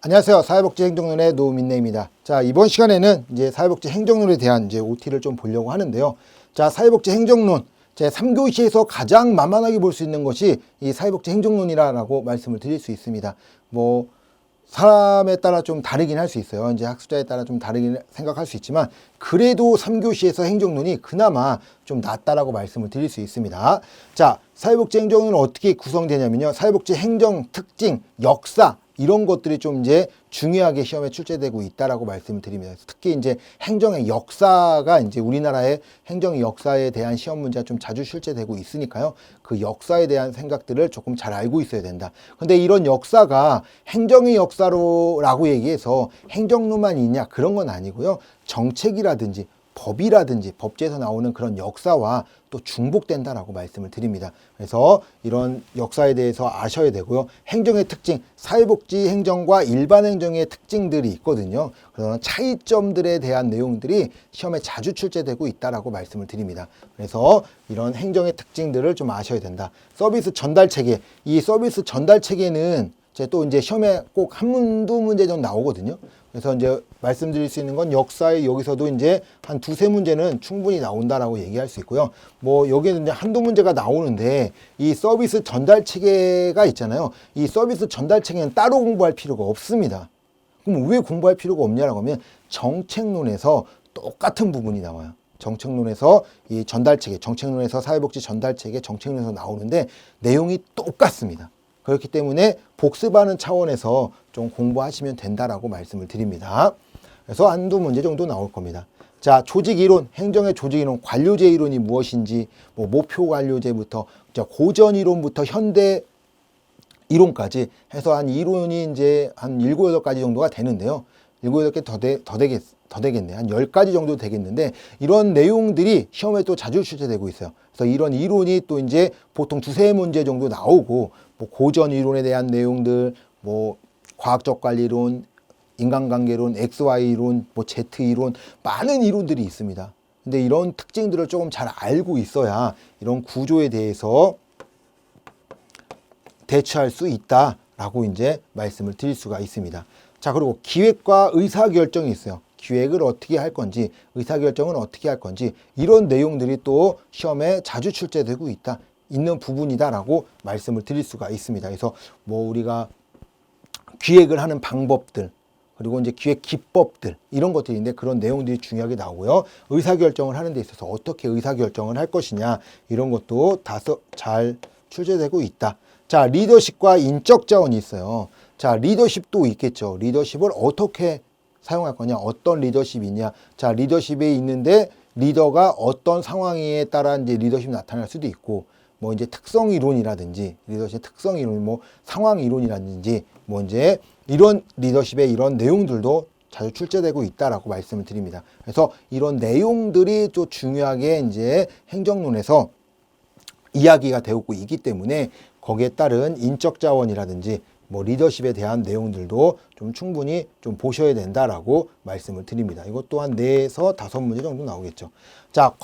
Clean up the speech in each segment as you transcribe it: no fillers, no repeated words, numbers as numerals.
안녕하세요. 사회복지 행정론의 노민래입니다. 자, 이번 시간에는 이제 사회복지 행정론에 대한 이제 OT를 좀 보려고 하는데요. 자, 사회복지 행정론 제 3교시에서 가장 만만하게 볼 수 있는 것이 이 사회복지 행정론이라고 말씀을 드릴 수 있습니다. 뭐 사람에 따라 좀 다르긴 할 수 있어요. 이제 학습자에 따라 좀 다르긴 생각할 수 있지만 그래도 3교시에서 행정론이 그나마 좀 낫다라고 말씀을 드릴 수 있습니다. 자, 사회복지 행정론은 어떻게 구성되냐면요. 사회복지 행정 특징, 역사 이런 것들이 좀 이제 중요하게 시험에 출제되고 있다라고 말씀을 드립니다. 특히 이제 행정의 역사가 이제 우리나라의 행정의 역사에 대한 시험 문제가 좀 자주 출제되고 있으니까요. 그 역사에 대한 생각들을 조금 잘 알고 있어야 된다. 근데 이런 역사가 행정의 역사로라고 얘기해서 행정론만 있냐 그런 건 아니고요. 정책이라든지 법이라든지 법제에서 나오는 그런 역사와 또 중복된다라고 말씀을 드립니다. 그래서 이런 역사에 대해서 아셔야 되고요. 행정의 특징, 사회복지 행정과 일반 행정의 특징들이 있거든요. 그런 차이점들에 대한 내용들이 시험에 자주 출제되고 있다라고 말씀을 드립니다. 그래서 이런 행정의 특징들을 좀 아셔야 된다. 서비스 전달 체계, 이 서비스 전달 체계는 또 이제 시험에 꼭 한두 문제 정도 나오거든요. 그래서 이제 말씀드릴 수 있는 건 역사에 여기서도 이제 한 두세 문제는 충분히 나온다라고 얘기할 수 있고요. 뭐 여기는 이제 한두 문제가 나오는데 이 서비스 전달 체계가 있잖아요. 이 서비스 전달 체계는 따로 공부할 필요가 없습니다. 그럼 왜 공부할 필요가 없냐라고 하면 정책론에서 똑같은 부분이 나와요. 정책론에서 이 전달 체계, 정책론에서 사회복지 전달 체계, 정책론에서 나오는데 내용이 똑같습니다. 그렇기 때문에 복습하는 차원에서 좀 공부하시면 된다라고 말씀을 드립니다. 그래서 한두 문제 정도 나올 겁니다. 자, 조직이론, 행정의 조직이론, 관료제 이론이 무엇인지, 뭐 목표 관료제부터 고전 이론부터 현대 이론까지 해서 한 이론이 이제 한 7, 8가지 정도가 되는데요. 7, 8개 더 되겠네. 한 10가지 정도 되겠는데 이런 내용들이 시험에 또 자주 출제되고 있어요. 그래서 이런 이론이 또 이제 보통 두세 문제 정도 나오고 뭐 고전 이론에 대한 내용들, 뭐 과학적 관리론, 인간관계론, XY 이론, 뭐 Z 이론 많은 이론들이 있습니다. 근데 이런 특징들을 조금 잘 알고 있어야 이런 구조에 대해서 대처할 수 있다라고 이제 말씀을 드릴 수가 있습니다. 자, 그리고 기획과 의사결정이 있어요. 기획을 어떻게 할 건지, 의사결정은 어떻게 할 건지 이런 내용들이 또 시험에 자주 출제되고 있는 부분이다라고 말씀을 드릴 수가 있습니다. 그래서 뭐 우리가 기획을 하는 방법들, 그리고 이제 기획 기법들 이런 것들인데 그런 내용들이 중요하게 나오고요. 의사결정을 하는 데 있어서 어떻게 의사결정을 할 것이냐 이런 것도 다 잘 출제되고 있다. 자, 리더십과 인적 자원이 있어요. 자, 리더십도 있겠죠. 리더십을 어떻게 사용할 거냐, 어떤 리더십이냐. 자, 리더십에 있는데 리더가 어떤 상황에 따라 이제 리더십이 나타날 수도 있고, 뭐 이제 특성 이론이라든지, 리더십 특성 이론, 뭐 상황 이론이라든지, 뭐 이제 이런 리더십의 이런 내용들도 자주 출제되고 있다라고 말씀을 드립니다. 그래서 이런 내용들이 또 중요하게 이제 행정론에서 이야기가 되고 있기 때문에 거기에 따른 인적 자원이라든지 뭐 리더십에 대한 내용들도 좀 충분히 좀 보셔야 된다라고 말씀을 드립니다. 이것 또한 4에서 5문제 정도 나오겠죠. 자,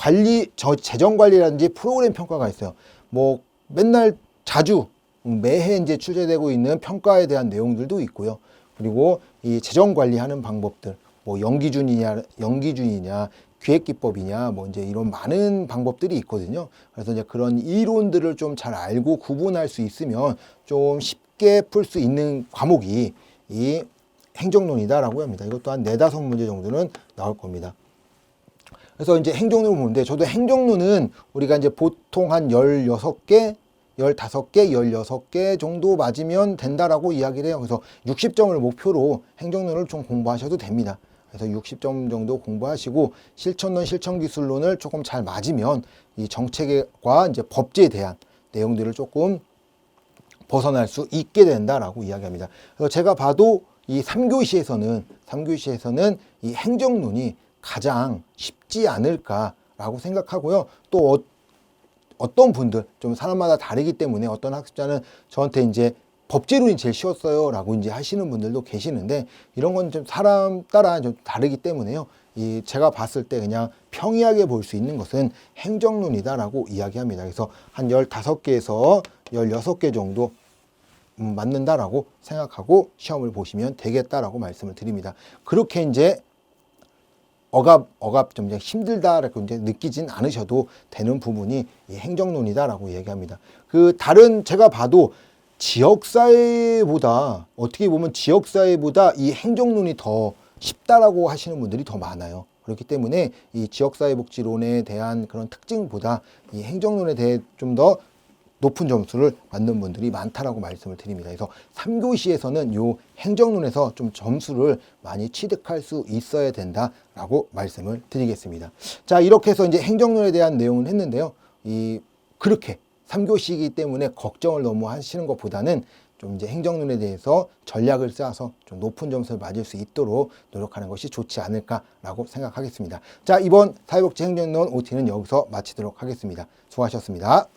재정 관리라든지 프로그램 평가가 있어요. 뭐 맨날 자주 매해 이제 출제되고 있는 평가에 대한 내용들도 있고요. 그리고 이 재정 관리하는 방법들, 뭐 연기준이냐, 기획기법이냐, 뭐 이제 이런 많은 방법들이 있거든요. 그래서 이제 그런 이론들을 좀 잘 알고 구분할 수 있으면 좀 쉽게 풀 수 있는 과목이 이 행정론이다라고 합니다. 이것도 한 4, 5문제 정도는 나올 겁니다. 그래서 이제 행정론을 보는데 저도 행정론은 우리가 이제 보통 한 16개, 15개, 16개 정도 맞으면 된다라고 이야기를 해요. 그래서 60점을 목표로 행정론을 좀 공부하셔도 됩니다. 그래서 60점 정도 공부하시고 실천론, 실천기술론을 조금 잘 맞으면 이 정책과 이제 법제에 대한 내용들을 조금 벗어날 수 있게 된다라고 이야기합니다. 그래서 제가 봐도 이 3교시에서는 이 행정론이 가장 쉽지 않을까라고 생각하고요. 또 어떤 분들 좀 사람마다 다르기 때문에 어떤 학습자는 저한테 이제 법제론이 제일 쉬웠어요 라고 이제 하시는 분들도 계시는데 이런 건 좀 사람 따라 좀 다르기 때문에요. 제가 봤을 때 그냥 평이하게 볼 수 있는 것은 행정론이다라고 이야기합니다. 그래서 한 15개에서 16개 정도 맞는다라고 생각하고 시험을 보시면 되겠다라고 말씀을 드립니다. 그렇게 이제 억압 좀 힘들다라고 이제 느끼진 않으셔도 되는 부분이 이 행정론이다라고 얘기합니다. 그 다른 제가 봐도 지역사회보다 어떻게 보면 지역사회보다 이 행정론이 더 쉽다라고 하시는 분들이 더 많아요. 그렇기 때문에 이 지역사회복지론에 대한 그런 특징보다 이 행정론에 대해 좀 더 높은 점수를 받는 분들이 많다라고 말씀을 드립니다. 그래서 3교시에서는 요 행정론에서 좀 점수를 많이 취득할 수 있어야 된다라고 말씀을 드리겠습니다. 자, 이렇게 해서 이제 행정론에 대한 내용을 했는데요. 그렇게 3교시이기 때문에 걱정을 너무 하시는 것보다는 좀 이제 행정론에 대해서 전략을 짜서 좀 높은 점수를 맞을 수 있도록 노력하는 것이 좋지 않을까라고 생각하겠습니다. 자, 이번 사회복지 행정론 OT는 여기서 마치도록 하겠습니다. 수고하셨습니다.